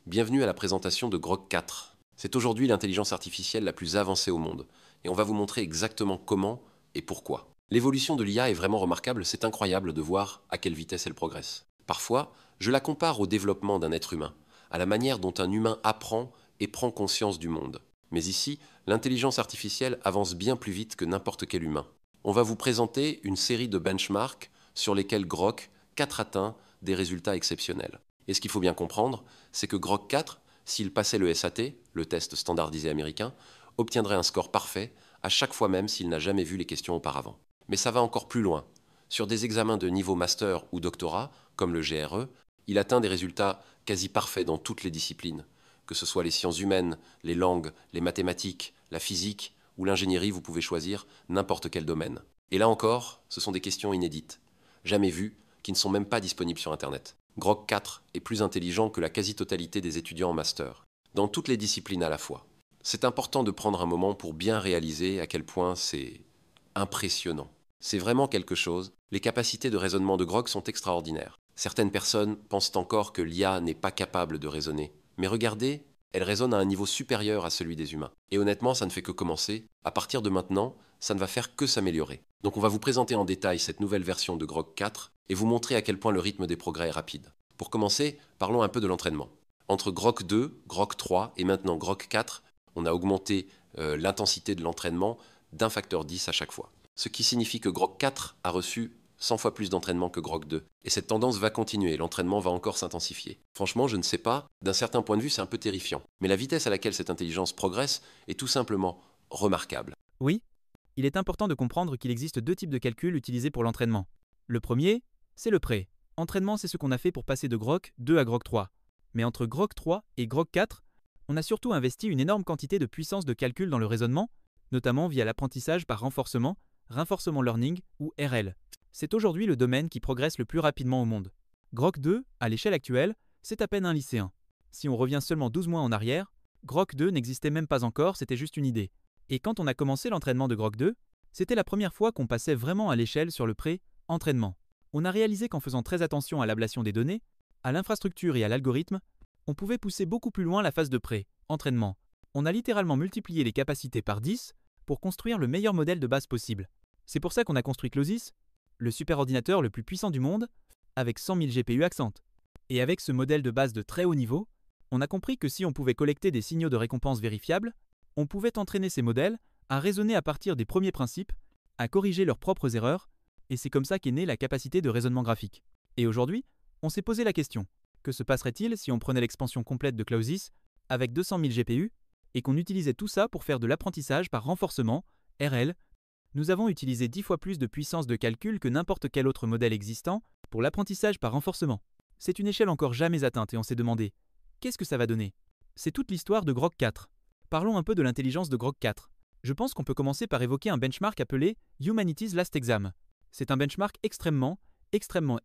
Bienvenue à la présentation de Grok 4. C'est aujourd'hui l'intelligence artificielle la plus avancée au monde, et on va vous montrer exactement comment et pourquoi. L'évolution de l'IA est vraiment remarquable, c'est incroyable de voir à quelle vitesse elle progresse. Parfois, je la compare au développement d'un être humain, à la manière dont un humain apprend et prend conscience du monde. Mais ici, l'intelligence artificielle avance bien plus vite que n'importe quel humain. On va vous présenter une série de benchmarks sur lesquels Grok 4 atteint des résultats exceptionnels. Et ce qu'il faut bien comprendre, c'est que Grok 4, s'il passait le SAT, le test standardisé américain, obtiendrait un score parfait à chaque fois même s'il n'a jamais vu les questions auparavant. Mais ça va encore plus loin. Sur des examens de niveau master ou doctorat, comme le GRE, il atteint des résultats quasi parfaits dans toutes les disciplines. Que ce soit les sciences humaines, les langues, les mathématiques, la physique ou l'ingénierie, vous pouvez choisir n'importe quel domaine. Et là encore, ce sont des questions inédites, jamais vues, qui ne sont même pas disponibles sur Internet. Grok 4 est plus intelligent que la quasi-totalité des étudiants en master, dans toutes les disciplines à la fois. C'est important de prendre un moment pour bien réaliser à quel point c'est impressionnant. C'est vraiment quelque chose. Les capacités de raisonnement de Grok sont extraordinaires. Certaines personnes pensent encore que l'IA n'est pas capable de raisonner. Mais regardez, elle raisonne à un niveau supérieur à celui des humains. Et honnêtement, ça ne fait que commencer. À partir de maintenant, ça ne va faire que s'améliorer. Donc on va vous présenter en détail cette nouvelle version de Grok 4 et vous montrer à quel point le rythme des progrès est rapide. Pour commencer, parlons un peu de l'entraînement. Entre Grok 2, Grok 3 et maintenant Grok 4, on a augmenté l'intensité de l'entraînement d'un facteur 10 à chaque fois. Ce qui signifie que Grok 4 a reçu 100 fois plus d'entraînement que Grok 2. Et cette tendance va continuer, l'entraînement va encore s'intensifier. Franchement, je ne sais pas, d'un certain point de vue, c'est un peu terrifiant. Mais la vitesse à laquelle cette intelligence progresse est tout simplement remarquable. Oui, il est important de comprendre qu'il existe deux types de calculs utilisés pour l'entraînement. Le premier, c'est le pré. Entraînement, c'est ce qu'on a fait pour passer de Grok 2 à Grok 3. Mais entre Grok 3 et Grok 4, on a surtout investi une énorme quantité de puissance de calcul dans le raisonnement, notamment via l'apprentissage par renforcement, Reinforcement Learning ou RL. C'est aujourd'hui le domaine qui progresse le plus rapidement au monde. Grok 2, à l'échelle actuelle, c'est à peine un lycéen. Si on revient seulement 12 mois en arrière, Grok 2 n'existait même pas encore, c'était juste une idée. Et quand on a commencé l'entraînement de Grok 2, c'était la première fois qu'on passait vraiment à l'échelle sur le pré-entraînement. On a réalisé qu'en faisant très attention à l'ablation des données, à l'infrastructure et à l'algorithme, on pouvait pousser beaucoup plus loin la phase de pré-entraînement. On a littéralement multiplié les capacités par 10 pour construire le meilleur modèle de base possible. C'est pour ça qu'on a construit Closis, le superordinateur le plus puissant du monde, avec 100 000 GPU Accent. Et avec ce modèle de base de très haut niveau, on a compris que si on pouvait collecter des signaux de récompense vérifiables, on pouvait entraîner ces modèles à raisonner à partir des premiers principes, à corriger leurs propres erreurs, et c'est comme ça qu'est née la capacité de raisonnement graphique. Et aujourd'hui, on s'est posé la question, que se passerait-il si on prenait l'expansion complète de Closis avec 200 000 GPU et qu'on utilisait tout ça pour faire de l'apprentissage par renforcement, RL. Nous avons utilisé 10 fois plus de puissance de calcul que n'importe quel autre modèle existant pour l'apprentissage par renforcement. C'est une échelle encore jamais atteinte et on s'est demandé, qu'est-ce que ça va donner? C'est toute l'histoire de Grok 4. Parlons un peu de l'intelligence de Grok 4. Je pense qu'on peut commencer par évoquer un benchmark appelé Humanity's Last Exam. C'est un benchmark extrêmement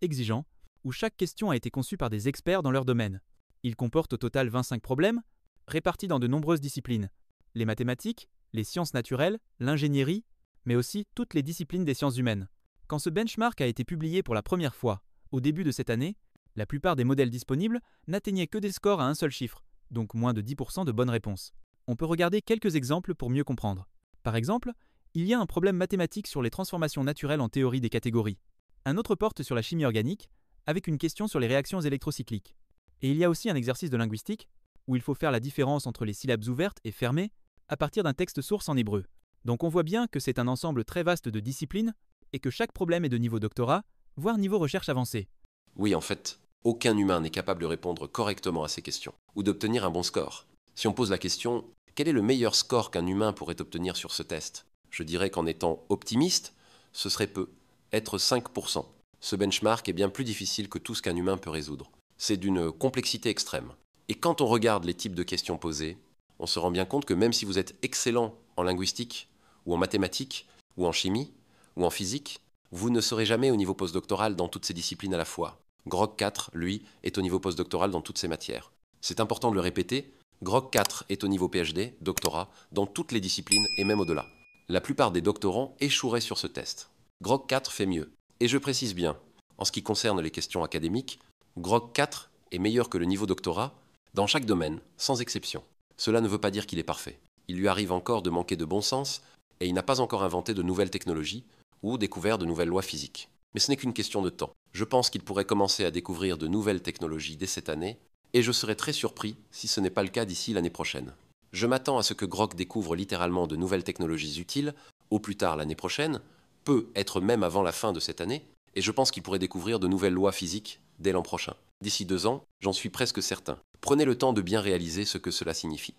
exigeant, où chaque question a été conçue par des experts dans leur domaine. Il comporte au total 25 problèmes, répartis dans de nombreuses disciplines. Les mathématiques, les sciences naturelles, l'ingénierie, mais aussi toutes les disciplines des sciences humaines. Quand ce benchmark a été publié pour la première fois, au début de cette année, la plupart des modèles disponibles n'atteignaient que des scores à un seul chiffre, donc moins de 10% de bonnes réponses. On peut regarder quelques exemples pour mieux comprendre. Par exemple, il y a un problème mathématique sur les transformations naturelles en théorie des catégories. Un autre porte sur la chimie organique, avec une question sur les réactions électrocycliques. Et il y a aussi un exercice de linguistique, où il faut faire la différence entre les syllabes ouvertes et fermées à partir d'un texte source en hébreu. Donc on voit bien que c'est un ensemble très vaste de disciplines, et que chaque problème est de niveau doctorat, voire niveau recherche avancée. Oui, en fait, aucun humain n'est capable de répondre correctement à ces questions, ou d'obtenir un bon score. Si on pose la question, quel est le meilleur score qu'un humain pourrait obtenir sur ce test? Je dirais qu'en étant optimiste, ce serait peu, être 5%. Ce benchmark est bien plus difficile que tout ce qu'un humain peut résoudre. C'est d'une complexité extrême. Et quand on regarde les types de questions posées, on se rend bien compte que même si vous êtes excellent en linguistique, ou en mathématiques, ou en chimie, ou en physique, vous ne serez jamais au niveau postdoctoral dans toutes ces disciplines à la fois. Grok 4, lui, est au niveau postdoctoral dans toutes ces matières. C'est important de le répéter, Grok 4 est au niveau PhD, doctorat, dans toutes les disciplines et même au-delà. La plupart des doctorants échoueraient sur ce test. Grok 4 fait mieux. Et je précise bien, en ce qui concerne les questions académiques, Grok 4 est meilleur que le niveau doctorat, Dans chaque domaine, sans exception. Cela ne veut pas dire qu'il est parfait. Il lui arrive encore de manquer de bon sens et il n'a pas encore inventé de nouvelles technologies ou découvert de nouvelles lois physiques. Mais ce n'est qu'une question de temps. Je pense qu'il pourrait commencer à découvrir de nouvelles technologies dès cette année et je serais très surpris si ce n'est pas le cas d'ici l'année prochaine. Je m'attends à ce que Grok découvre littéralement de nouvelles technologies utiles, au plus tard l'année prochaine, peut être même avant la fin de cette année, et je pense qu'il pourrait découvrir de nouvelles lois physiques dès l'an prochain. D'ici 2 ans, j'en suis presque certain. Prenez le temps de bien réaliser ce que cela signifie.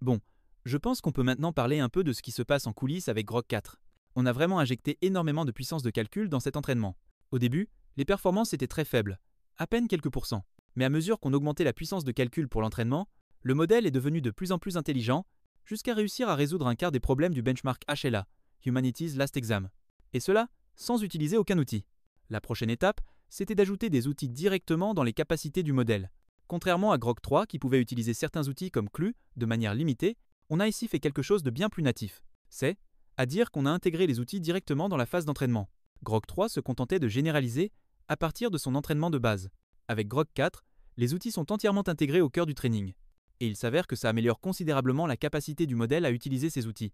Bon, je pense qu'on peut maintenant parler un peu de ce qui se passe en coulisses avec Grok 4. On a vraiment injecté énormément de puissance de calcul dans cet entraînement. Au début, les performances étaient très faibles, à peine quelques pourcents. Mais à mesure qu'on augmentait la puissance de calcul pour l'entraînement, le modèle est devenu de plus en plus intelligent, jusqu'à réussir à résoudre un quart des problèmes du benchmark HLA, Humanity's Last Exam. Et cela sans utiliser aucun outil. La prochaine étape, c'était d'ajouter des outils directement dans les capacités du modèle. Contrairement à Grok 3 qui pouvait utiliser certains outils comme CLU de manière limitée, on a ici fait quelque chose de bien plus natif. C'est à dire qu'on a intégré les outils directement dans la phase d'entraînement. Grok 3 se contentait de généraliser à partir de son entraînement de base. Avec Grok 4, les outils sont entièrement intégrés au cœur du training. Et il s'avère que ça améliore considérablement la capacité du modèle à utiliser ces outils.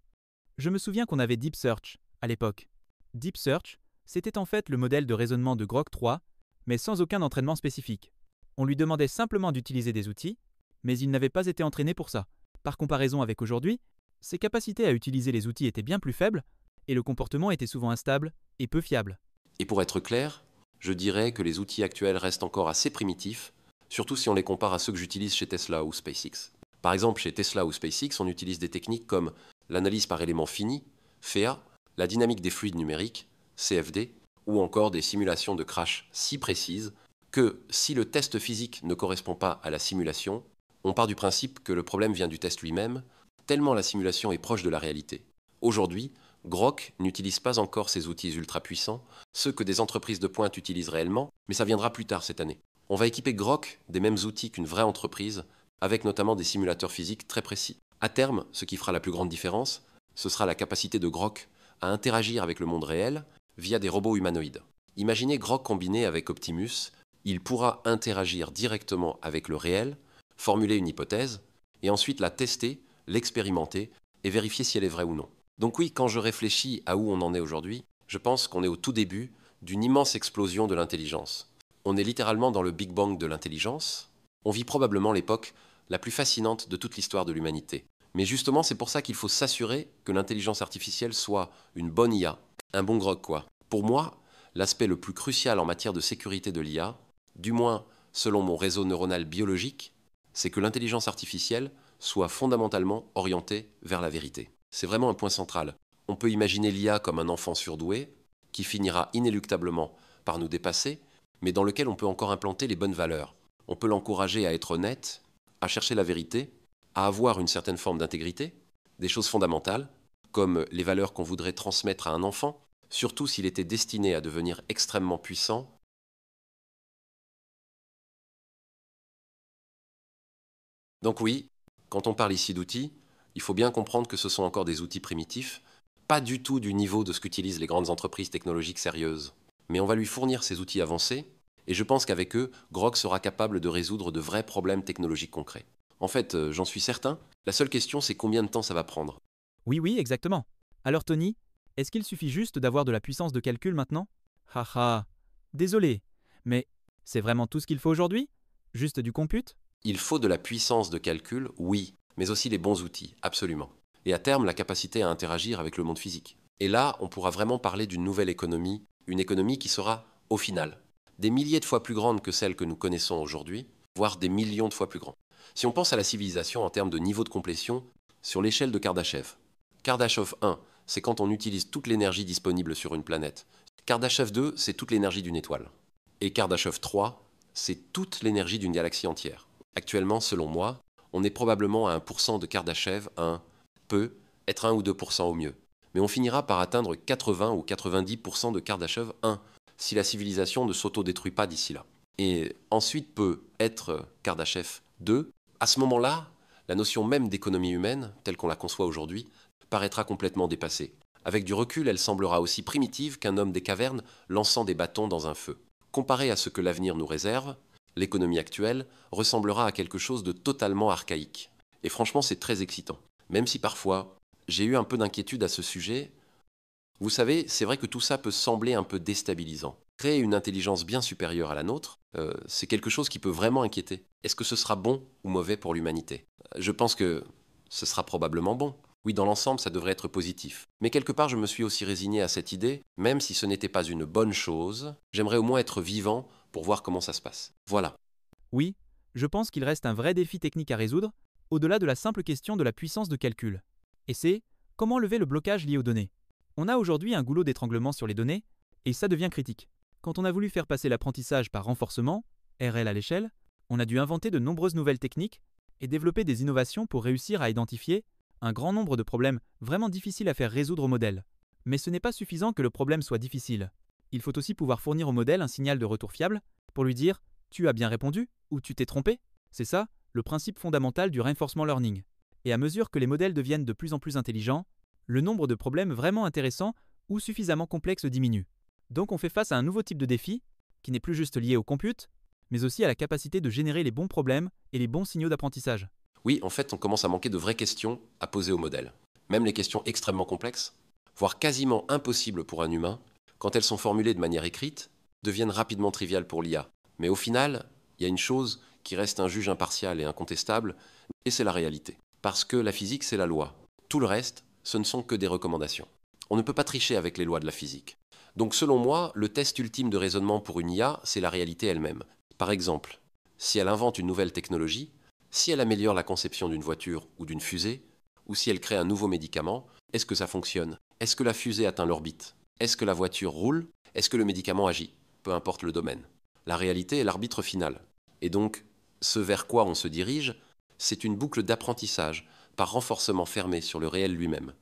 Je me souviens qu'on avait Deep Search à l'époque. Deep Search, c'était en fait le modèle de raisonnement de Grok 3, mais sans aucun entraînement spécifique. On lui demandait simplement d'utiliser des outils, mais il n'avait pas été entraîné pour ça. Par comparaison avec aujourd'hui, ses capacités à utiliser les outils étaient bien plus faibles, et le comportement était souvent instable et peu fiable. Et pour être clair, je dirais que les outils actuels restent encore assez primitifs, surtout si on les compare à ceux que j'utilise chez Tesla ou SpaceX. Par exemple, chez Tesla ou SpaceX, on utilise des techniques comme l'analyse par éléments finis, FEA, la dynamique des fluides numériques, CFD, ou encore des simulations de crash si précises que si le test physique ne correspond pas à la simulation, on part du principe que le problème vient du test lui-même, tellement la simulation est proche de la réalité. Aujourd'hui, Grok n'utilise pas encore ces outils ultra puissants, ceux que des entreprises de pointe utilisent réellement, mais ça viendra plus tard cette année. On va équiper Grok des mêmes outils qu'une vraie entreprise, avec notamment des simulateurs physiques très précis. À terme, ce qui fera la plus grande différence, ce sera la capacité de Grok à interagir avec le monde réel via des robots humanoïdes. Imaginez Grok combiné avec Optimus, il pourra interagir directement avec le réel, formuler une hypothèse, et ensuite la tester, l'expérimenter et vérifier si elle est vraie ou non. Donc oui, quand je réfléchis à où on en est aujourd'hui, je pense qu'on est au tout début d'une immense explosion de l'intelligence. On est littéralement dans le Big Bang de l'intelligence. On vit probablement l'époque la plus fascinante de toute l'histoire de l'humanité. Mais justement, c'est pour ça qu'il faut s'assurer que l'intelligence artificielle soit une bonne IA, un bon grog quoi. Pour moi, l'aspect le plus crucial en matière de sécurité de l'IA, du moins selon mon réseau neuronal biologique, c'est que l'intelligence artificielle soit fondamentalement orientée vers la vérité. C'est vraiment un point central. On peut imaginer l'IA comme un enfant surdoué, qui finira inéluctablement par nous dépasser, mais dans lequel on peut encore implanter les bonnes valeurs. On peut l'encourager à être honnête, à chercher la vérité, à avoir une certaine forme d'intégrité, des choses fondamentales, comme les valeurs qu'on voudrait transmettre à un enfant, surtout s'il était destiné à devenir extrêmement puissant. Donc oui, quand on parle ici d'outils, il faut bien comprendre que ce sont encore des outils primitifs, pas du tout du niveau de ce qu'utilisent les grandes entreprises technologiques sérieuses. Mais on va lui fournir ces outils avancés, et je pense qu'avec eux, Grok sera capable de résoudre de vrais problèmes technologiques concrets. En fait, j'en suis certain, la seule question c'est combien de temps ça va prendre. Oui, exactement. Alors Tony, est-ce qu'il suffit juste d'avoir de la puissance de calcul maintenant? Haha, désolé, mais c'est vraiment tout ce qu'il faut aujourd'hui? Juste du compute? Il faut de la puissance de calcul, oui, mais aussi les bons outils, absolument. Et à terme, la capacité à interagir avec le monde physique. Et là, on pourra vraiment parler d'une nouvelle économie, une économie qui sera, au final, des milliers de fois plus grande que celle que nous connaissons aujourd'hui, voire des millions de fois plus grande. Si on pense à la civilisation en termes de niveau de complétion, sur l'échelle de Kardashev. Kardashev 1, c'est quand on utilise toute l'énergie disponible sur une planète. Kardashev 2, c'est toute l'énergie d'une étoile. Et Kardashev 3, c'est toute l'énergie d'une galaxie entière. Actuellement, selon moi, on est probablement à 1% de Kardashev 1, peut être 1 ou 2% au mieux. Mais on finira par atteindre 80 ou 90% de Kardashev 1, si la civilisation ne s'auto-détruit pas d'ici là. Et ensuite peut être Kardashev 2. À ce moment-là, la notion même d'économie humaine, telle qu'on la conçoit aujourd'hui, paraîtra complètement dépassée. Avec du recul, elle semblera aussi primitive qu'un homme des cavernes lançant des bâtons dans un feu. Comparé à ce que l'avenir nous réserve, l'économie actuelle, ressemblera à quelque chose de totalement archaïque. Et franchement, c'est très excitant. Même si parfois, j'ai eu un peu d'inquiétude à ce sujet. Vous savez, c'est vrai que tout ça peut sembler un peu déstabilisant. Créer une intelligence bien supérieure à la nôtre, c'est quelque chose qui peut vraiment inquiéter. Est-ce que ce sera bon ou mauvais pour l'humanité? Je pense que ce sera probablement bon. Oui, dans l'ensemble, ça devrait être positif. Mais quelque part, je me suis aussi résigné à cette idée, même si ce n'était pas une bonne chose, j'aimerais au moins être vivant pour voir comment ça se passe. Voilà. Oui, je pense qu'il reste un vrai défi technique à résoudre, au-delà de la simple question de la puissance de calcul. Et c'est comment lever le blocage lié aux données. On a aujourd'hui un goulot d'étranglement sur les données, et ça devient critique. Quand on a voulu faire passer l'apprentissage par renforcement, RL à l'échelle, on a dû inventer de nombreuses nouvelles techniques et développer des innovations pour réussir à identifier un grand nombre de problèmes vraiment difficiles à faire résoudre au modèle. Mais ce n'est pas suffisant que le problème soit difficile. Il faut aussi pouvoir fournir au modèle un signal de retour fiable pour lui dire « tu as bien répondu » ou « tu t'es trompé ». C'est ça, le principe fondamental du reinforcement learning. Et à mesure que les modèles deviennent de plus en plus intelligents, le nombre de problèmes vraiment intéressants ou suffisamment complexes diminue. Donc on fait face à un nouveau type de défi, qui n'est plus juste lié au compute, mais aussi à la capacité de générer les bons problèmes et les bons signaux d'apprentissage. Oui, en fait, on commence à manquer de vraies questions à poser au modèle. Même les questions extrêmement complexes, voire quasiment impossibles pour un humain, quand elles sont formulées de manière écrite, deviennent rapidement triviales pour l'IA. Mais au final, il y a une chose qui reste un juge impartial et incontestable, et c'est la réalité. Parce que la physique, c'est la loi. Tout le reste, ce ne sont que des recommandations. On ne peut pas tricher avec les lois de la physique. Donc selon moi, le test ultime de raisonnement pour une IA, c'est la réalité elle-même. Par exemple, si elle invente une nouvelle technologie, si elle améliore la conception d'une voiture ou d'une fusée, ou si elle crée un nouveau médicament, est-ce que ça fonctionne? Est-ce que la fusée atteint l'orbite? Est-ce que la voiture roule? Est-ce que le médicament agit? Peu importe le domaine. La réalité est l'arbitre final. Et donc, ce vers quoi on se dirige, c'est une boucle d'apprentissage, par renforcement fermé sur le réel lui-même.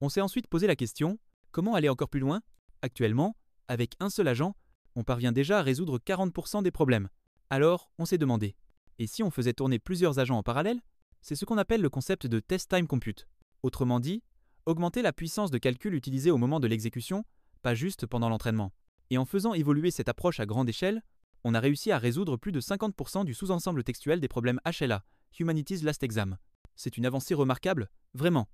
On s'est ensuite posé la question, comment aller encore plus loin? Actuellement, avec un seul agent, on parvient déjà à résoudre 40% des problèmes. Alors, on s'est demandé, et si on faisait tourner plusieurs agents en parallèle? C'est ce qu'on appelle le concept de test time compute. Autrement dit, augmenter la puissance de calcul utilisée au moment de l'exécution, pas juste pendant l'entraînement. Et en faisant évoluer cette approche à grande échelle, on a réussi à résoudre plus de 50% du sous-ensemble textuel des problèmes HLA, Humanities Last Exam. C'est une avancée remarquable, vraiment.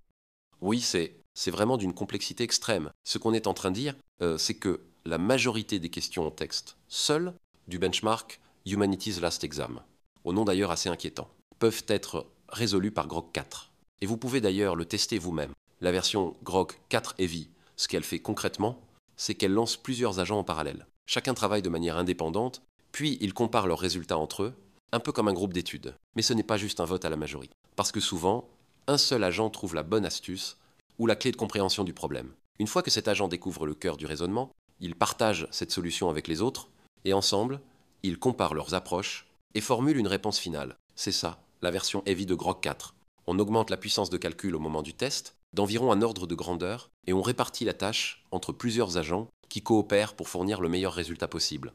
Oui, c'est vraiment d'une complexité extrême. Ce qu'on est en train de dire, c'est que la majorité des questions en texte, seules, du benchmark Humanities Last Exam, au nom d'ailleurs assez inquiétant, peuvent être résolues par Grok 4. Et vous pouvez d'ailleurs le tester vous-même. La version Grok 4 Heavy, ce qu'elle fait concrètement, c'est qu'elle lance plusieurs agents en parallèle. Chacun travaille de manière indépendante, puis ils comparent leurs résultats entre eux, un peu comme un groupe d'études. Mais ce n'est pas juste un vote à la majorité. Parce que souvent, un seul agent trouve la bonne astuce ou la clé de compréhension du problème. Une fois que cet agent découvre le cœur du raisonnement, il partage cette solution avec les autres, et ensemble, ils comparent leurs approches et formulent une réponse finale. C'est ça, la version Heavy de Grok 4. On augmente la puissance de calcul au moment du test, d'environ un ordre de grandeur, et on répartit la tâche entre plusieurs agents qui coopèrent pour fournir le meilleur résultat possible.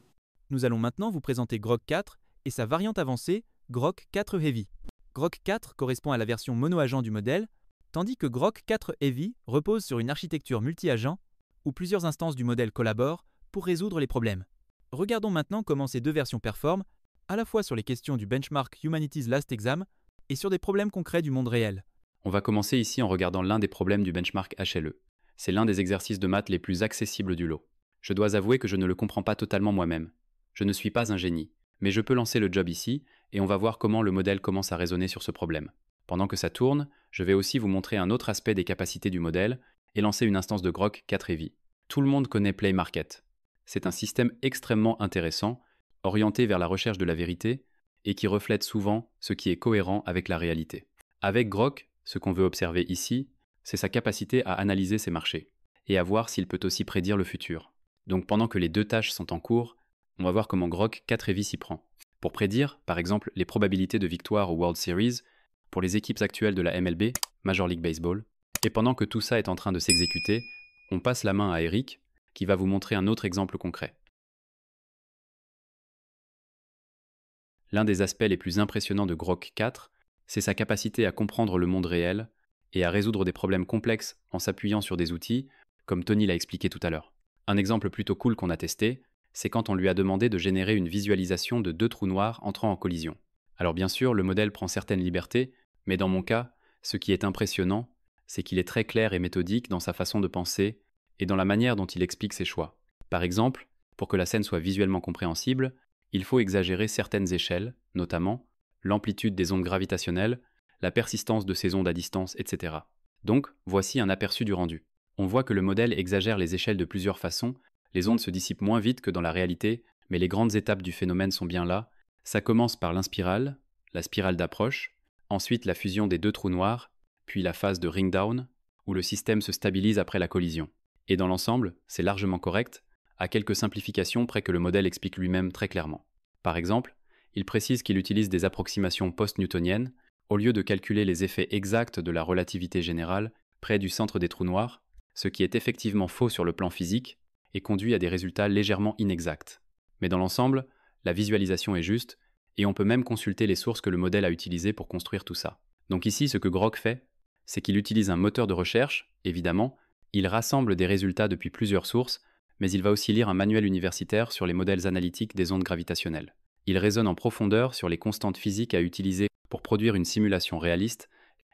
Nous allons maintenant vous présenter Grok 4 et sa variante avancée, Grok 4 Heavy. Grok 4 correspond à la version mono-agent du modèle, tandis que Grok 4 Heavy repose sur une architecture multi-agent où plusieurs instances du modèle collaborent pour résoudre les problèmes. Regardons maintenant comment ces deux versions performent, à la fois sur les questions du benchmark Humanities Last Exam et sur des problèmes concrets du monde réel. On va commencer ici en regardant l'un des problèmes du benchmark HLE. C'est l'un des exercices de maths les plus accessibles du lot. Je dois avouer que je ne le comprends pas totalement moi-même. Je ne suis pas un génie, mais je peux lancer le job ici et on va voir comment le modèle commence à raisonner sur ce problème. Pendant que ça tourne, je vais aussi vous montrer un autre aspect des capacités du modèle et lancer une instance de Grok 4 Heavy. Tout le monde connaît Play Market. C'est un système extrêmement intéressant, orienté vers la recherche de la vérité et qui reflète souvent ce qui est cohérent avec la réalité. Avec Grok, ce qu'on veut observer ici, c'est sa capacité à analyser ses marchés et à voir s'il peut aussi prédire le futur. Donc pendant que les deux tâches sont en cours, on va voir comment Grok 4 Heavy s'y prend. Pour prédire, par exemple, les probabilités de victoire au World Series pour les équipes actuelles de la MLB, Major League Baseball. Et pendant que tout ça est en train de s'exécuter, on passe la main à Eric, qui va vous montrer un autre exemple concret. L'un des aspects les plus impressionnants de Grok 4, c'est sa capacité à comprendre le monde réel et à résoudre des problèmes complexes en s'appuyant sur des outils, comme Tony l'a expliqué tout à l'heure. Un exemple plutôt cool qu'on a testé, c'est quand on lui a demandé de générer une visualisation de 2 trous noirs entrant en collision. Alors bien sûr, le modèle prend certaines libertés, mais dans mon cas, ce qui est impressionnant, c'est qu'il est très clair et méthodique dans sa façon de penser et dans la manière dont il explique ses choix. Par exemple, pour que la scène soit visuellement compréhensible, il faut exagérer certaines échelles, notamment l'amplitude des ondes gravitationnelles, la persistance de ces ondes à distance, etc. Donc, voici un aperçu du rendu. On voit que le modèle exagère les échelles de plusieurs façons, les ondes se dissipent moins vite que dans la réalité, mais les grandes étapes du phénomène sont bien là. Ça commence par l'inspirale, la spirale d'approche, ensuite la fusion des 2 trous noirs, puis la phase de ring down, où le système se stabilise après la collision. Et dans l'ensemble, c'est largement correct, à quelques simplifications près que le modèle explique lui-même très clairement. Par exemple, il précise qu'il utilise des approximations post-newtoniennes, au lieu de calculer les effets exacts de la relativité générale près du centre des trous noirs, ce qui est effectivement faux sur le plan physique et conduit à des résultats légèrement inexacts. Mais dans l'ensemble, la visualisation est juste, et on peut même consulter les sources que le modèle a utilisées pour construire tout ça. Donc ici, ce que Grok fait, c'est qu'il utilise un moteur de recherche, évidemment, il rassemble des résultats depuis plusieurs sources, mais il va aussi lire un manuel universitaire sur les modèles analytiques des ondes gravitationnelles. Il raisonne en profondeur sur les constantes physiques à utiliser pour produire une simulation réaliste,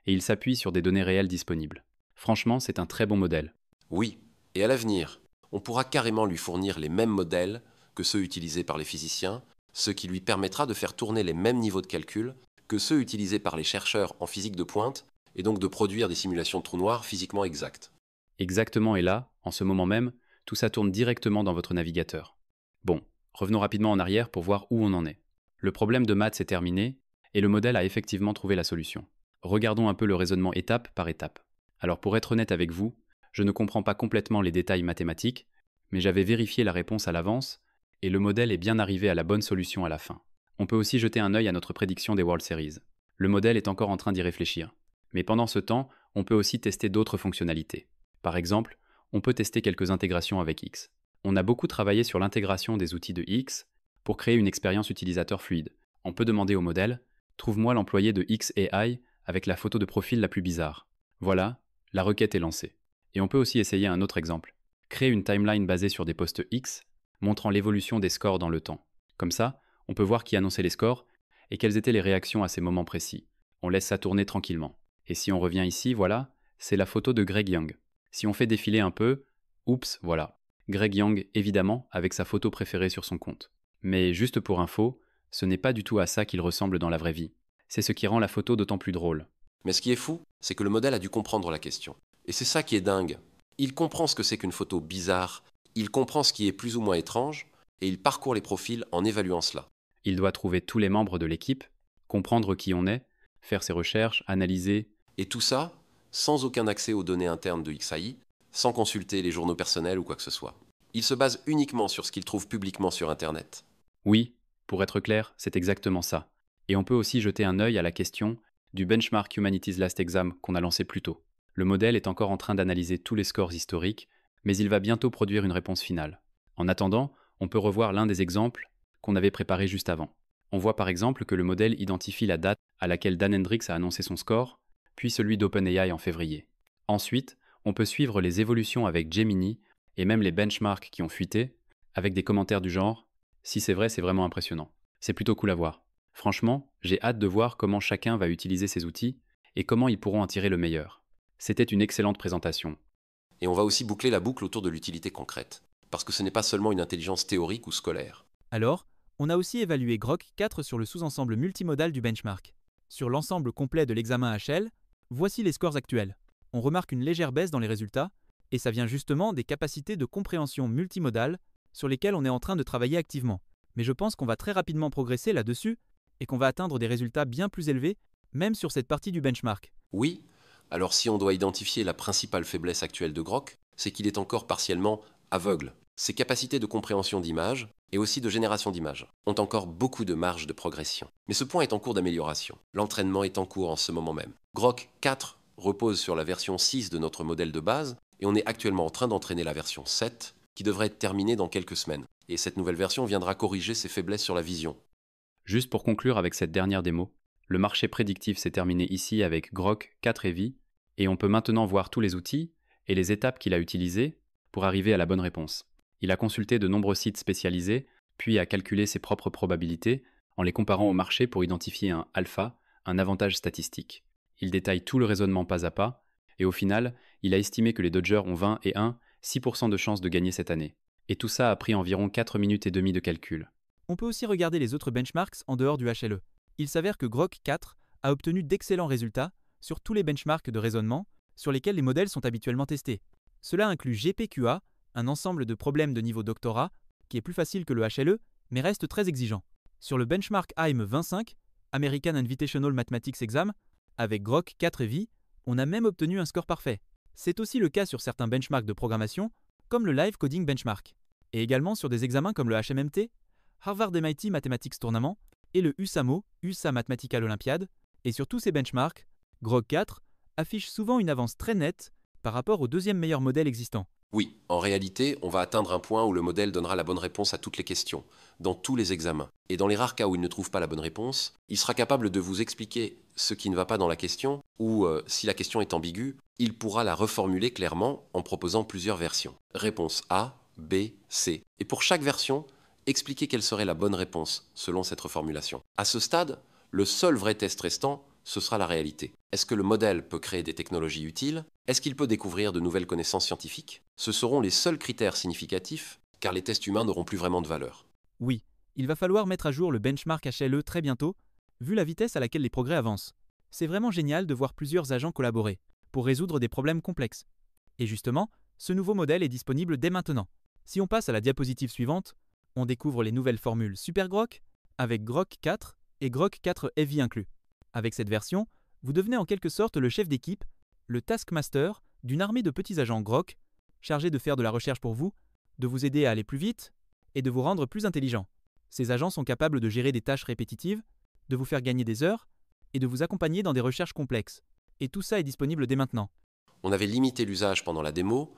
et il s'appuie sur des données réelles disponibles. Franchement, c'est un très bon modèle. Oui, et à l'avenir, on pourra carrément lui fournir les mêmes modèles que ceux utilisés par les physiciens, ce qui lui permettra de faire tourner les mêmes niveaux de calcul que ceux utilisés par les chercheurs en physique de pointe, et donc de produire des simulations de trous noirs physiquement exactes. Exactement, et là, en ce moment même, tout ça tourne directement dans votre navigateur. Bon, revenons rapidement en arrière pour voir où on en est. Le problème de maths est terminé, et le modèle a effectivement trouvé la solution. Regardons un peu le raisonnement étape par étape. Alors pour être honnête avec vous, je ne comprends pas complètement les détails mathématiques, mais j'avais vérifié la réponse à l'avance, et le modèle est bien arrivé à la bonne solution à la fin. On peut aussi jeter un œil à notre prédiction des World Series. Le modèle est encore en train d'y réfléchir. Mais pendant ce temps, on peut aussi tester d'autres fonctionnalités. Par exemple, on peut tester quelques intégrations avec X. On a beaucoup travaillé sur l'intégration des outils de X pour créer une expérience utilisateur fluide. On peut demander au modèle « Trouve-moi l'employé de XAI avec la photo de profil la plus bizarre ». Voilà, la requête est lancée. Et on peut aussi essayer un autre exemple. Créer une timeline basée sur des posts X, montrant l'évolution des scores dans le temps. Comme ça, on peut voir qui annonçait les scores et quelles étaient les réactions à ces moments précis. On laisse ça tourner tranquillement. Et si on revient ici, voilà, c'est la photo de Greg Young. Si on fait défiler un peu, oups, voilà. Greg Young, évidemment, avec sa photo préférée sur son compte. Mais juste pour info, ce n'est pas du tout à ça qu'il ressemble dans la vraie vie. C'est ce qui rend la photo d'autant plus drôle. Mais ce qui est fou, c'est que le modèle a dû comprendre la question. Et c'est ça qui est dingue. Il comprend ce que c'est qu'une photo bizarre, il comprend ce qui est plus ou moins étrange, et il parcourt les profils en évaluant cela. Il doit trouver tous les membres de l'équipe, comprendre qui on est, faire ses recherches, analyser. Et tout ça, sans aucun accès aux données internes de XAI, sans consulter les journaux personnels ou quoi que ce soit. Il se base uniquement sur ce qu'il trouve publiquement sur Internet. Oui, pour être clair, c'est exactement ça. Et on peut aussi jeter un œil à la question du benchmark Humanities Last Exam qu'on a lancé plus tôt. Le modèle est encore en train d'analyser tous les scores historiques, mais il va bientôt produire une réponse finale. En attendant, on peut revoir l'un des exemples qu'on avait préparé juste avant. On voit par exemple que le modèle identifie la date à laquelle Dan Hendricks a annoncé son score, puis celui d'OpenAI en février. Ensuite, on peut suivre les évolutions avec Gemini et même les benchmarks qui ont fuité, avec des commentaires du genre « Si c'est vrai, c'est vraiment impressionnant ». C'est plutôt cool à voir. Franchement, j'ai hâte de voir comment chacun va utiliser ces outils et comment ils pourront en tirer le meilleur. C'était une excellente présentation. Et on va aussi boucler la boucle autour de l'utilité concrète, parce que ce n'est pas seulement une intelligence théorique ou scolaire. Alors, on a aussi évalué Grok 4 sur le sous-ensemble multimodal du benchmark. Sur l'ensemble complet de l'examen HL, voici les scores actuels. On remarque une légère baisse dans les résultats, et ça vient justement des capacités de compréhension multimodale sur lesquelles on est en train de travailler activement. Mais je pense qu'on va très rapidement progresser là-dessus et qu'on va atteindre des résultats bien plus élevés, même sur cette partie du benchmark. Oui, alors si on doit identifier la principale faiblesse actuelle de Grok, c'est qu'il est encore partiellement aveugle. Ses capacités de compréhension d'images et aussi de génération d'images ont encore beaucoup de marge de progression. Mais ce point est en cours d'amélioration. L'entraînement est en cours en ce moment même. Grok 4 repose sur la version 6 de notre modèle de base et on est actuellement en train d'entraîner la version 7 qui devrait être terminée dans quelques semaines. Et cette nouvelle version viendra corriger ses faiblesses sur la vision. Juste pour conclure avec cette dernière démo, le marché prédictif s'est terminé ici avec Grok 4 Heavy et on peut maintenant voir tous les outils et les étapes qu'il a utilisées pour arriver à la bonne réponse. Il a consulté de nombreux sites spécialisés, puis a calculé ses propres probabilités en les comparant au marché pour identifier un alpha, un avantage statistique. Il détaille tout le raisonnement pas à pas, et au final, il a estimé que les Dodgers ont 20 et 1, 6% de chances de gagner cette année. Et tout ça a pris environ 4 minutes et demie de calcul. On peut aussi regarder les autres benchmarks en dehors du HLE. Il s'avère que Grok 4 a obtenu d'excellents résultats sur tous les benchmarks de raisonnement sur lesquels les modèles sont habituellement testés. Cela inclut GPQA, un ensemble de problèmes de niveau doctorat, qui est plus facile que le HLE, mais reste très exigeant. Sur le benchmark AIM 25, American Invitational Mathematics Exam, avec Grok 4 EV, on a même obtenu un score parfait. C'est aussi le cas sur certains benchmarks de programmation, comme le Live Coding Benchmark, et également sur des examens comme le HMMT, Harvard MIT Mathematics Tournament et le USAMO, USA Mathematical Olympiad, et sur tous ces benchmarks, Grok 4 affiche souvent une avance très nette par rapport au deuxième meilleur modèle existant. Oui, en réalité, on va atteindre un point où le modèle donnera la bonne réponse à toutes les questions, dans tous les examens. Et dans les rares cas où il ne trouve pas la bonne réponse, il sera capable de vous expliquer ce qui ne va pas dans la question, ou si la question est ambiguë, il pourra la reformuler clairement en proposant plusieurs versions. Réponse A, B, C. Et pour chaque version, expliquer quelle serait la bonne réponse selon cette reformulation. À ce stade, le seul vrai test restant, ce sera la réalité. Est-ce que le modèle peut créer des technologies utiles? Est-ce qu'il peut découvrir de nouvelles connaissances scientifiques? Ce seront les seuls critères significatifs, car les tests humains n'auront plus vraiment de valeur. Oui, il va falloir mettre à jour le benchmark HLE très bientôt, vu la vitesse à laquelle les progrès avancent. C'est vraiment génial de voir plusieurs agents collaborer pour résoudre des problèmes complexes. Et justement, ce nouveau modèle est disponible dès maintenant. Si on passe à la diapositive suivante, on découvre les nouvelles formules SuperGrok avec Grok 4 et Grok 4 Heavy inclus. Avec cette version, vous devenez en quelque sorte le chef d'équipe, le taskmaster d'une armée de petits agents Grok, chargés de faire de la recherche pour vous, de vous aider à aller plus vite et de vous rendre plus intelligent. Ces agents sont capables de gérer des tâches répétitives, de vous faire gagner des heures et de vous accompagner dans des recherches complexes. Et tout ça est disponible dès maintenant. On avait limité l'usage pendant la démo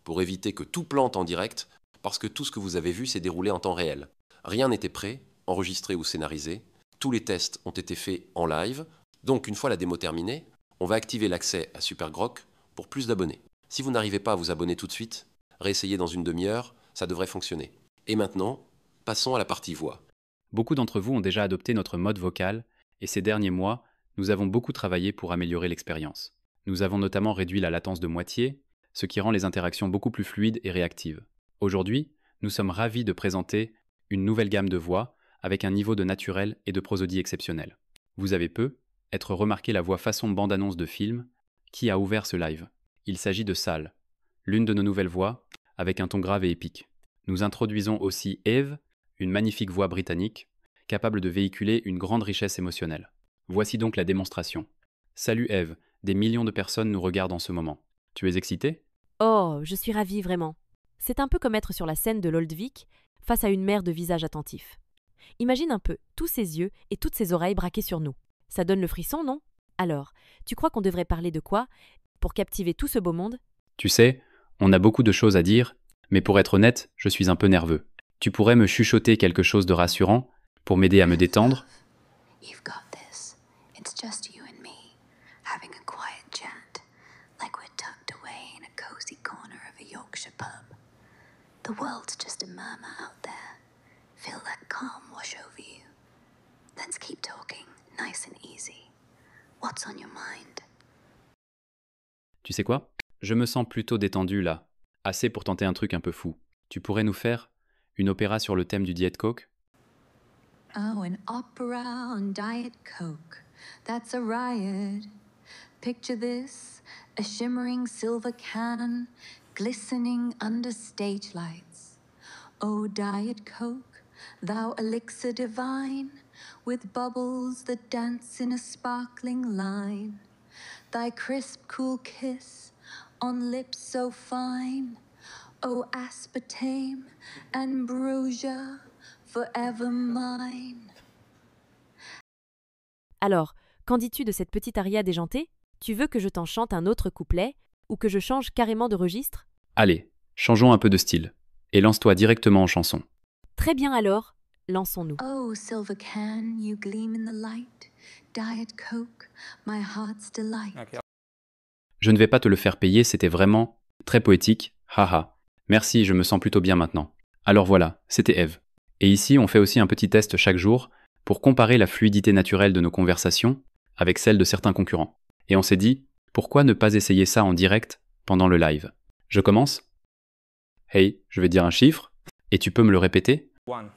pour éviter que tout plante en direct, parce que tout ce que vous avez vu s'est déroulé en temps réel. Rien n'était prêt, enregistré ou scénarisé. Tous les tests ont été faits en live. Donc, une fois la démo terminée, on va activer l'accès à SuperGrok pour plus d'abonnés. Si vous n'arrivez pas à vous abonner tout de suite, réessayez dans une demi-heure, ça devrait fonctionner. Et maintenant, passons à la partie voix. Beaucoup d'entre vous ont déjà adopté notre mode vocal, et ces derniers mois, nous avons beaucoup travaillé pour améliorer l'expérience. Nous avons notamment réduit la latence de moitié, ce qui rend les interactions beaucoup plus fluides et réactives. Aujourd'hui, nous sommes ravis de présenter une nouvelle gamme de voix avec un niveau de naturel et de prosodie exceptionnel. Vous avez être remarqué la voix façon bande-annonce de film qui a ouvert ce live. Il s'agit de Sal, l'une de nos nouvelles voix, avec un ton grave et épique. Nous introduisons aussi Eve, une magnifique voix britannique, capable de véhiculer une grande richesse émotionnelle. Voici donc la démonstration. Salut Eve, des millions de personnes nous regardent en ce moment. Tu es excitée? Oh, je suis ravie, vraiment. C'est un peu comme être sur la scène de l'Old-Vic, face à une mer de visages attentifs. Imagine un peu tous ces yeux et toutes ces oreilles braquées sur nous. Ça donne le frisson, non? Alors, tu crois qu'on devrait parler de quoi pour captiver tout ce beau monde? Tu sais, on a beaucoup de choses à dire, mais pour être honnête, je suis un peu nerveux. Tu pourrais me chuchoter quelque chose de rassurant pour m'aider à me détendre? You've got this. It's just you and me, having a quiet chat, like we're tucked away in a cozy corner of a Yorkshire pub. The world's just a murmur out there. Feel that calm wash over you. Let's keep talking, nice and easy. What's on your mind? Tu sais quoi? Je me sens plutôt détendu là. Assez pour tenter un truc un peu fou. Tu pourrais nous faire une opéra sur le thème du Diet Coke? Oh, an opera on Diet Coke. That's a riot. Picture this, a shimmering silver can, glistening under stage lights. Oh, Diet Coke, thou elixir divine, with bubbles that dance in a sparkling line. Thy crisp, cool kiss on lips so fine. Oh, aspartame, ambrosia, forever mine. Alors, qu'en dis-tu de cette petite aria déjantée? Tu veux que je t'en chante un autre couplet ou que je change carrément de registre? Allez, changeons un peu de style. Et lance-toi directement en chanson. Très bien alors, lançons-nous. Oh, silver can, you gleam in the light. Diet Coke, my heart's delight. Je ne vais pas te le faire payer, c'était vraiment très poétique, haha. Merci, je me sens plutôt bien maintenant. Alors voilà, c'était Eve. Et ici, on fait aussi un petit test chaque jour pour comparer la fluidité naturelle de nos conversations avec celle de certains concurrents. Et on s'est dit, pourquoi ne pas essayer ça en direct pendant le live? Je commence? Hey, je vais dire un chiffre, et tu peux me le répéter? 1. One,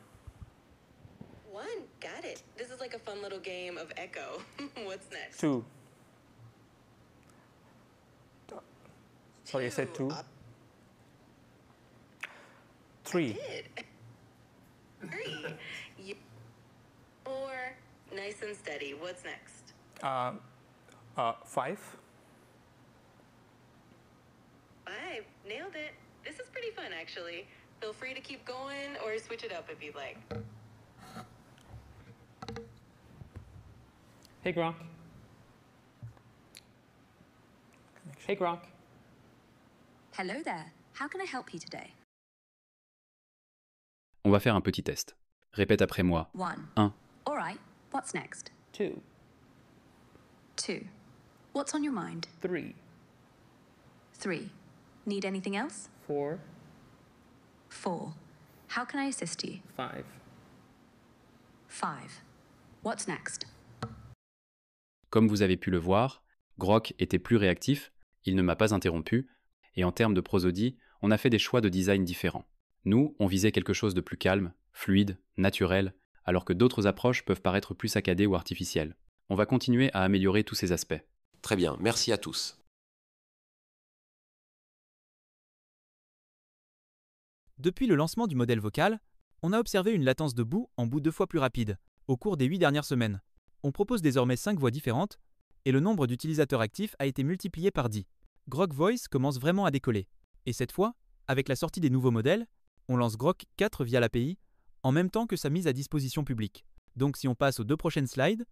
got it. This is like a fun little game of echo. What's next? 2. Sorry, I said 2. 3. Did. Three. You, 4, nice and steady. What's next? 5. 5, nailed it. This is pretty fun, actually. Feel free to keep going or switch it up if you'd like. Hey, Gronk. Hey, Gronk. Hello there. How can I help you today? On va faire un petit test. Répète après moi. 1. 1. All right. What's next? 2. 2. What's on your mind? 3. 3. Need anything else? 4. 4. How can I assist you? 5. 5. What's next? Comme vous avez pu le voir, Grok était plus réactif, il ne m'a pas interrompu, et en termes de prosodie, on a fait des choix de design différents. Nous, on visait quelque chose de plus calme, fluide, naturel, alors que d'autres approches peuvent paraître plus saccadées ou artificielles. On va continuer à améliorer tous ces aspects. Très bien, merci à tous. Depuis le lancement du modèle vocal, on a observé une latence de bout en bout 2 fois plus rapide, au cours des 8 dernières semaines. On propose désormais 5 voix différentes, et le nombre d'utilisateurs actifs a été multiplié par 10. Grok Voice commence vraiment à décoller. Et cette fois, avec la sortie des nouveaux modèles, on lance Grok 4 via l'API, en même temps que sa mise à disposition publique. Donc si on passe aux 2 prochaines slides,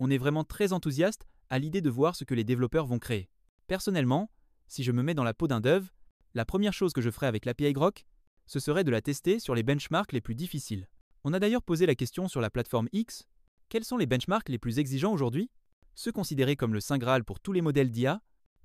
on est vraiment très enthousiaste à l'idée de voir ce que les développeurs vont créer. Personnellement, si je me mets dans la peau d'un dev, la première chose que je ferais avec l'API Grok, ce serait de la tester sur les benchmarks les plus difficiles. On a d'ailleurs posé la question sur la plateforme X, quels sont les benchmarks les plus exigeants aujourd'hui? Ceux considérés comme le Saint Graal pour tous les modèles d'IA,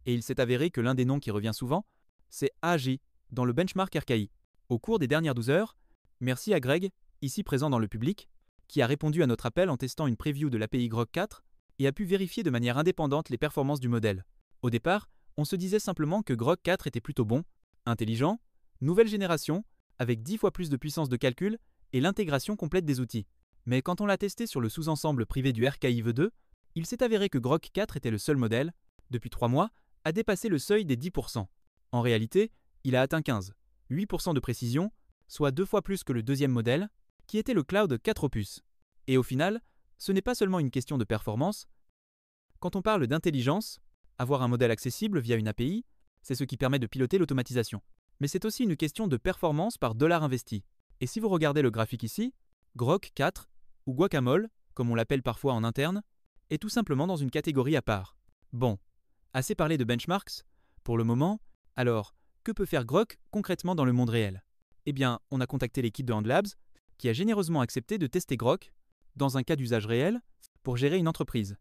et il s'est avéré que l'un des noms qui revient souvent, c'est AJ, dans le benchmark RKI. Au cours des dernières 12 heures, merci à Greg, ici présent dans le public, qui a répondu à notre appel en testant une preview de l'API Grok 4 et a pu vérifier de manière indépendante les performances du modèle. Au départ, on se disait simplement que Grok 4 était plutôt bon, intelligent, nouvelle génération, avec 10 fois plus de puissance de calcul et l'intégration complète des outils. Mais quand on l'a testé sur le sous-ensemble privé du RKI V2, il s'est avéré que Grok 4 était le seul modèle, depuis 3 mois, à dépasser le seuil des 10%. En réalité, il a atteint 15, 8% de précision, soit 2 fois plus que le deuxième modèle, qui était le Cloud 4 Opus. Et au final, ce n'est pas seulement une question de performance. Quand on parle d'intelligence, avoir un modèle accessible via une API, c'est ce qui permet de piloter l'automatisation. Mais c'est aussi une question de performance par dollar investi. Et si vous regardez le graphique ici, Grok 4, ou Guacamole, comme on l'appelle parfois en interne, est tout simplement dans une catégorie à part. Bon, assez parlé de benchmarks. Pour le moment, alors, que peut faire Grok concrètement dans le monde réel? Eh bien, on a contacté l'équipe de HandLabs, qui a généreusement accepté de tester Grok, dans un cas d'usage réel, pour gérer une entreprise.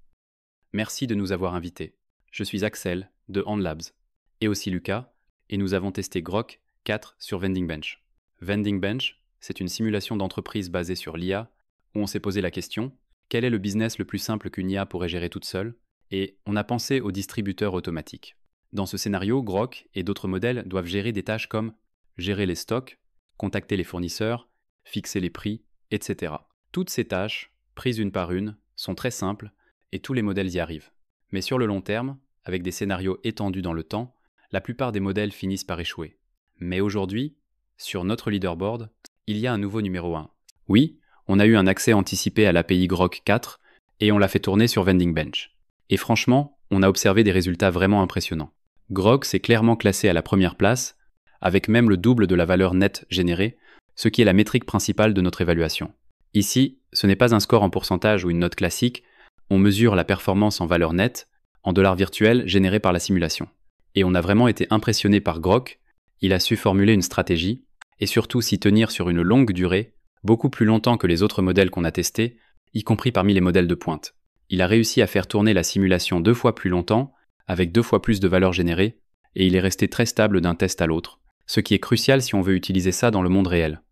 Merci de nous avoir invités. Je suis Axel, de HandLabs, et aussi Lucas, et nous avons testé Grok 4 sur Vending Bench. Vending Bench, c'est une simulation d'entreprise basée sur l'IA, où on s'est posé la question, quel est le business le plus simple qu'une IA pourrait gérer toute seule? Et on a pensé aux distributeurs automatiques. Dans ce scénario, Grok et d'autres modèles doivent gérer des tâches comme gérer les stocks, contacter les fournisseurs, fixer les prix, etc. Toutes ces tâches, prises une par une, sont très simples et tous les modèles y arrivent. Mais sur le long terme, avec des scénarios étendus dans le temps, la plupart des modèles finissent par échouer. Mais aujourd'hui, sur notre leaderboard, il y a un nouveau numéro 1. Oui, on a eu un accès anticipé à l'API Grok 4 et on l'a fait tourner sur Vending Bench. Et franchement, on a observé des résultats vraiment impressionnants. Grok s'est clairement classé à la première place, avec même le double de la valeur nette générée, ce qui est la métrique principale de notre évaluation. Ici, ce n'est pas un score en pourcentage ou une note classique, on mesure la performance en valeur nette, en dollars virtuels générés par la simulation. Et on a vraiment été impressionné par Grok, il a su formuler une stratégie, et surtout s'y tenir sur une longue durée, beaucoup plus longtemps que les autres modèles qu'on a testés, y compris parmi les modèles de pointe. Il a réussi à faire tourner la simulation 2 fois plus longtemps, avec 2 fois plus de valeur générée, et il est resté très stable d'un test à l'autre, ce qui est crucial si on veut utiliser ça dans le monde réel.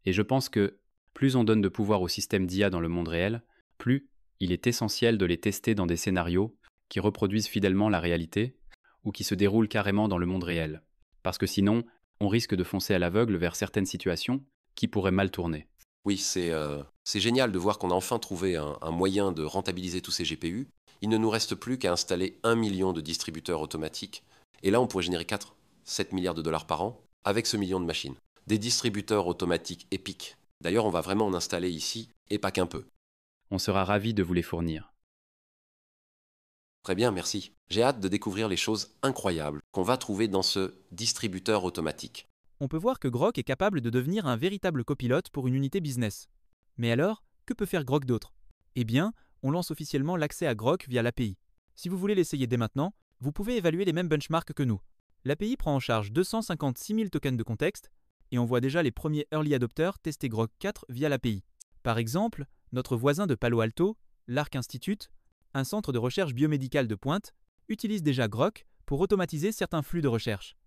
Et je pense que plus on donne de pouvoir aux systèmes d'IA dans le monde réel, plus il est essentiel de les tester dans des scénarios qui reproduisent fidèlement la réalité ou qui se déroulent carrément dans le monde réel. Parce que sinon, on risque de foncer à l'aveugle vers certaines situations qui pourraient mal tourner. Oui, c'est génial de voir qu'on a enfin trouvé un moyen de rentabiliser tous ces GPU. Il ne nous reste plus qu'à installer 1 million de distributeurs automatiques. Et là, on pourrait générer 7 milliards de dollars par an avec ce million de machines. Des distributeurs automatiques épiques. D'ailleurs, on va vraiment en installer ici, et pas qu'un peu. On sera ravis de vous les fournir. Très bien, merci. J'ai hâte de découvrir les choses incroyables qu'on va trouver dans ce distributeur automatique. On peut voir que Grok est capable de devenir un véritable copilote pour une unité business. Mais alors, que peut faire Grok d'autre? Eh bien, on lance officiellement l'accès à Grok via l'API. Si vous voulez l'essayer dès maintenant, vous pouvez évaluer les mêmes benchmarks que nous. L'API prend en charge 256 000 tokens de contexte et on voit déjà les premiers early adopters tester Grok 4 via l'API. Par exemple, notre voisin de Palo Alto, l'Arc Institute, un centre de recherche biomédicale de pointe, utilise déjà Grok pour automatiser certains flux de recherche.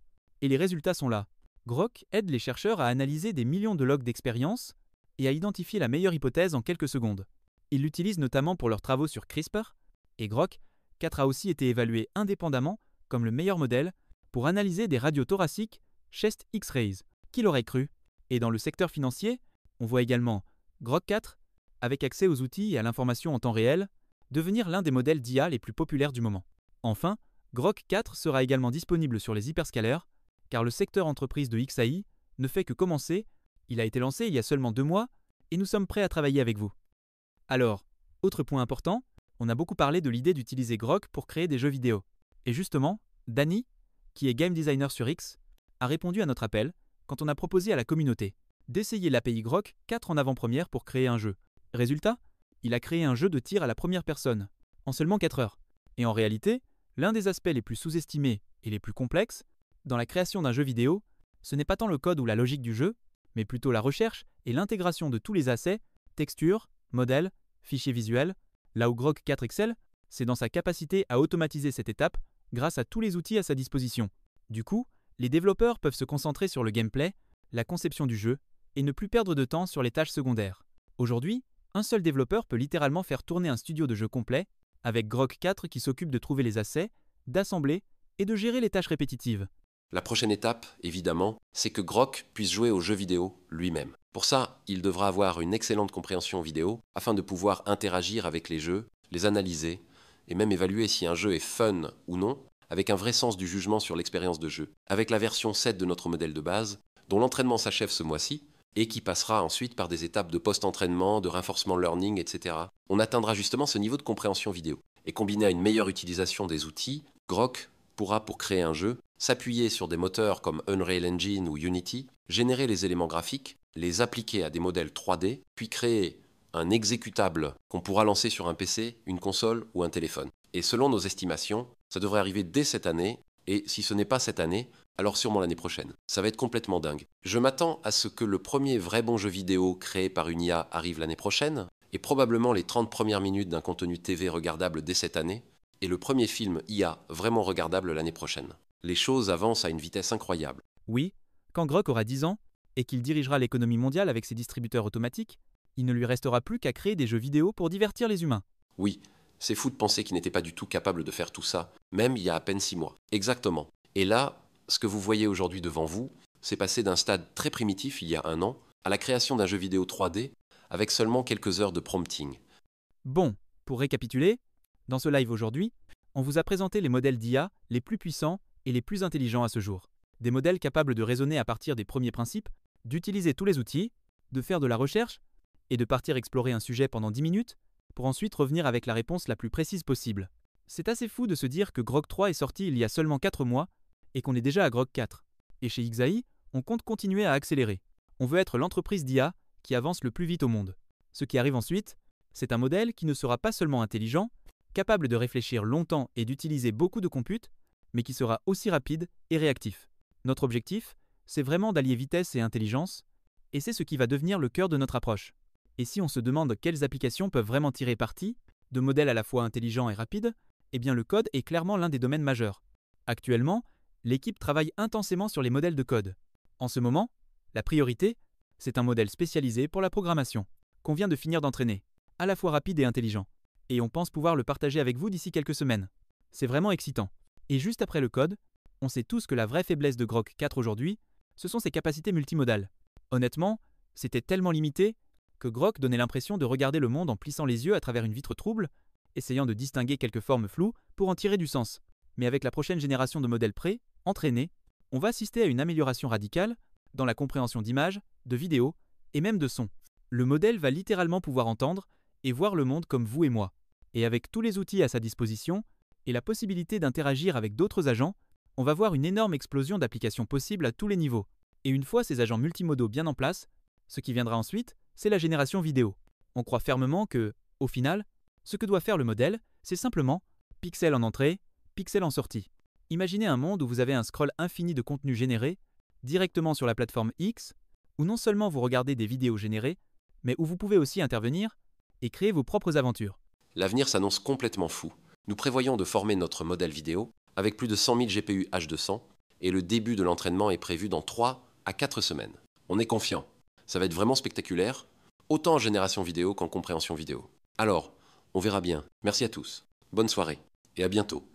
Et les résultats sont là. Grok aide les chercheurs à analyser des millions de logs d'expérience et à identifier la meilleure hypothèse en quelques secondes. Ils l'utilisent notamment pour leurs travaux sur CRISPR, et Grok 4 a aussi été évalué indépendamment comme le meilleur modèle pour analyser des radios thoraciques chest X-rays. Qui l'aurait cru? Et dans le secteur financier, on voit également Grok 4, avec accès aux outils et à l'information en temps réel, devenir l'un des modèles d'IA les plus populaires du moment. Enfin, Grok 4 sera également disponible sur les hyperscalers, car le secteur entreprise de XAI ne fait que commencer, il a été lancé il y a seulement 2 mois, et nous sommes prêts à travailler avec vous. Alors, autre point important, on a beaucoup parlé de l'idée d'utiliser Grok pour créer des jeux vidéo. Et justement, Danny, qui est game designer sur X, a répondu à notre appel quand on a proposé à la communauté d'essayer l'API Grok 4 en avant-première pour créer un jeu. Résultat, il a créé un jeu de tir à la première personne, en seulement 4 heures. Et en réalité, l'un des aspects les plus sous-estimés et les plus complexes, dans la création d'un jeu vidéo, ce n'est pas tant le code ou la logique du jeu, mais plutôt la recherche et l'intégration de tous les assets, textures, modèles, fichiers visuels. Là où Grok 4 excelle, c'est dans sa capacité à automatiser cette étape grâce à tous les outils à sa disposition. Du coup, les développeurs peuvent se concentrer sur le gameplay, la conception du jeu, et ne plus perdre de temps sur les tâches secondaires. Aujourd'hui, un seul développeur peut littéralement faire tourner un studio de jeu complet, avec Grok 4 qui s'occupe de trouver les assets, d'assembler et de gérer les tâches répétitives. La prochaine étape, évidemment, c'est que Grok puisse jouer aux jeux vidéo lui-même. Pour ça, il devra avoir une excellente compréhension vidéo afin de pouvoir interagir avec les jeux, les analyser et même évaluer si un jeu est fun ou non, avec un vrai sens du jugement sur l'expérience de jeu. Avec la version 7 de notre modèle de base, dont l'entraînement s'achève ce mois-ci, et qui passera ensuite par des étapes de post-entraînement, de reinforcement learning, etc. On atteindra justement ce niveau de compréhension vidéo. Et combiné à une meilleure utilisation des outils, Grok pourra, pour créer un jeu, s'appuyer sur des moteurs comme Unreal Engine ou Unity, générer les éléments graphiques, les appliquer à des modèles 3D, puis créer un exécutable qu'on pourra lancer sur un PC, une console ou un téléphone. Et selon nos estimations, ça devrait arriver dès cette année, et si ce n'est pas cette année, alors sûrement l'année prochaine. Ça va être complètement dingue. Je m'attends à ce que le premier vrai bon jeu vidéo créé par une IA arrive l'année prochaine, et probablement les 30 premières minutes d'un contenu TV regardable dès cette année, et le premier film IA vraiment regardable l'année prochaine. Les choses avancent à une vitesse incroyable. Oui, quand Grok aura 10 ans, et qu'il dirigera l'économie mondiale avec ses distributeurs automatiques, il ne lui restera plus qu'à créer des jeux vidéo pour divertir les humains. Oui, c'est fou de penser qu'il n'était pas du tout capable de faire tout ça, même il y a à peine 6 mois. Exactement. Et là, ce que vous voyez aujourd'hui devant vous, c'est passé d'un stade très primitif il y a 1 an, à la création d'un jeu vidéo 3D, avec seulement quelques heures de prompting. Bon, pour récapituler, dans ce live aujourd'hui, on vous a présenté les modèles d'IA les plus puissants et les plus intelligents à ce jour. Des modèles capables de raisonner à partir des premiers principes, d'utiliser tous les outils, de faire de la recherche, et de partir explorer un sujet pendant 10 minutes, pour ensuite revenir avec la réponse la plus précise possible. C'est assez fou de se dire que Grok 3 est sorti il y a seulement 4 mois, et qu'on est déjà à Grok 4. Et chez XAI, on compte continuer à accélérer. On veut être l'entreprise d'IA qui avance le plus vite au monde. Ce qui arrive ensuite, c'est un modèle qui ne sera pas seulement intelligent, capable de réfléchir longtemps et d'utiliser beaucoup de compute, mais qui sera aussi rapide et réactif. Notre objectif, c'est vraiment d'allier vitesse et intelligence, et c'est ce qui va devenir le cœur de notre approche. Et si on se demande quelles applications peuvent vraiment tirer parti de modèles à la fois intelligents et rapides, eh bien le code est clairement l'un des domaines majeurs. Actuellement, L'équipe travaille intensément sur les modèles de code. En ce moment, la priorité, c'est un modèle spécialisé pour la programmation, qu'on vient de finir d'entraîner, à la fois rapide et intelligent. Et on pense pouvoir le partager avec vous d'ici quelques semaines. C'est vraiment excitant. Et juste après le code, on sait tous que la vraie faiblesse de Grok 4 aujourd'hui, ce sont ses capacités multimodales. Honnêtement, c'était tellement limité que Grok donnait l'impression de regarder le monde en plissant les yeux à travers une vitre trouble, essayant de distinguer quelques formes floues pour en tirer du sens. Mais avec la prochaine génération de modèles prêts, entraînés, on va assister à une amélioration radicale dans la compréhension d'images, de vidéos et même de sons. Le modèle va littéralement pouvoir entendre et voir le monde comme vous et moi. Et avec tous les outils à sa disposition et la possibilité d'interagir avec d'autres agents, on va voir une énorme explosion d'applications possibles à tous les niveaux. Et une fois ces agents multimodaux bien en place, ce qui viendra ensuite, c'est la génération vidéo. On croit fermement que, au final, ce que doit faire le modèle, c'est simplement pixel en entrée, pixel en sortie. Imaginez un monde où vous avez un scroll infini de contenu généré directement sur la plateforme X, où non seulement vous regardez des vidéos générées, mais où vous pouvez aussi intervenir et créer vos propres aventures. L'avenir s'annonce complètement fou. Nous prévoyons de former notre modèle vidéo avec plus de 100 000 GPU H200 et le début de l'entraînement est prévu dans 3 à 4 semaines. On est confiant. Ça va être vraiment spectaculaire, autant en génération vidéo qu'en compréhension vidéo. Alors, on verra bien. Merci à tous. Bonne soirée et à bientôt.